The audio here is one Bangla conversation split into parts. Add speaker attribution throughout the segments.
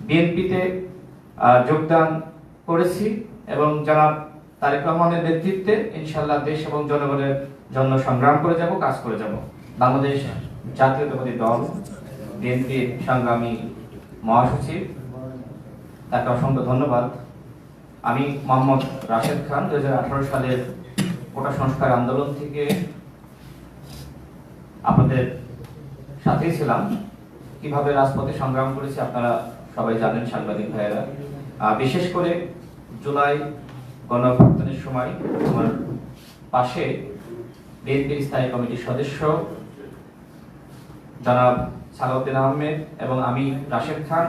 Speaker 1: বিএনপিতে যোগদান করেছি এবং জনাব তারেক রহমানের নেতৃত্বে ইনশাআল্লাহ দেশ এবং জনগণের জন্য সংগ্রাম করে যাব, কাজ করে যাব। বাংলাদেশ জাতীয়তাবাদী দল বিএনপির সংগ্রামী মহাসচিব, তাকে অসংখ্য ধন্যবাদ। আমি মোহাম্মদ রাশেদ খান 2018 সালের কোটা সংস্কার আন্দোলন থেকে আপনাদের সাথেই ছিলাম। কিভাবে রাজপথে সংগ্রাম করেছি আপনারা সবাই জানেন, সাংবাদিক ভাইয়েরা। বিশেষ করে জুলাই গণঅভ্যুত্থানের সময় আমার পাশে বিএনপির স্থায়ী কমিটির সদস্য জনাব সালাউদ্দিন আহমেদ এবং আমি রাশেদ খান,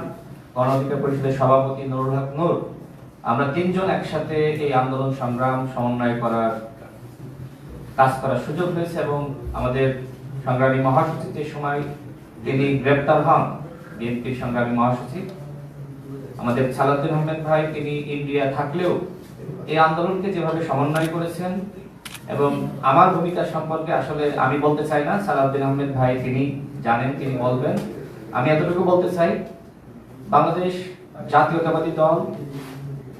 Speaker 1: গণ অধিকার পরিষদের সভাপতি নুরুল হক নূর, আমরা তিনজন একসাথে এই আন্দোলন সংগ্রাম সমন্বয় করার কাজ করার সুযোগ হয়েছে এবং আমাদের সংগ্রামী মহাসচিব যে সময় তিনি গ্রেপ্তার হন, বিএনপির সংগ্রামী মহাসচিব আমাদের সালাউদ্দিন আহমেদ ভাই, তিনি ইন্ডিয়া থাকলেও এই আন্দোলনকে যেভাবে সমন্বয় করেছেন এবং আমার ভূমিকা সম্পর্কে আসলে আমি বলতে চাই না, সালাউদ্দিন আহমেদ ভাই তিনি জানেন, তিনি বলবেন। আমি এতটুকু বলতে চাই, বাংলাদেশ জাতীয়তাবাদী দল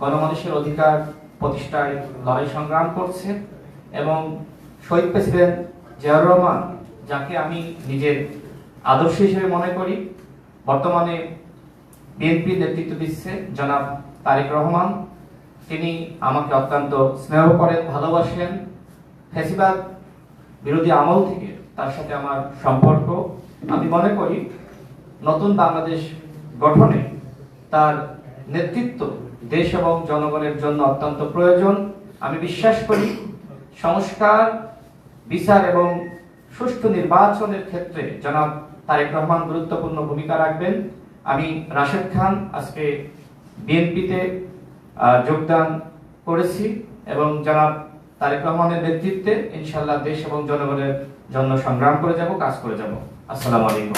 Speaker 1: গণমানুষের অধিকার প্রতিষ্ঠায় লড়াই সংগ্রাম করছে এবং শহীদ প্রেসিডেন্ট জিয়াউর রহমান, যাকে আমি নিজের আদর্শ হিসেবে মনে করি, বর্তমানে বিএনপি নেতৃত্ব দিচ্ছে জনাব তারেক রহমান, তিনি আমাকে অত্যন্ত স্নেহ করেন, ভালোবাসেন। ফ্যাসিবাদ বিরোধী আমল থেকে তার সাথে আমার সম্পর্ক। আমি মনে করি নতুন বাংলাদেশ গঠনে তার নেতৃত্ব দেশ এবং জনগণের জন্য অত্যন্ত প্রয়োজন। আমি বিশ্বাস করি সংস্কার, বিচার এবং সুষ্ঠু নির্বাচনের ক্ষেত্রে জনাব তারেক রহমান গুরুত্বপূর্ণ ভূমিকা রাখবেন। আমি রাশেদ খান আজকে বিএনপিতে যোগদান করেছি এবং জনাব তারেক রহমানের নেতৃত্বে ইনশাআল্লাহ দেশ এবং জনগণের জন্য সংগ্রাম করে যাব, কাজ করে যাব। আসসালামু আলাইকুম।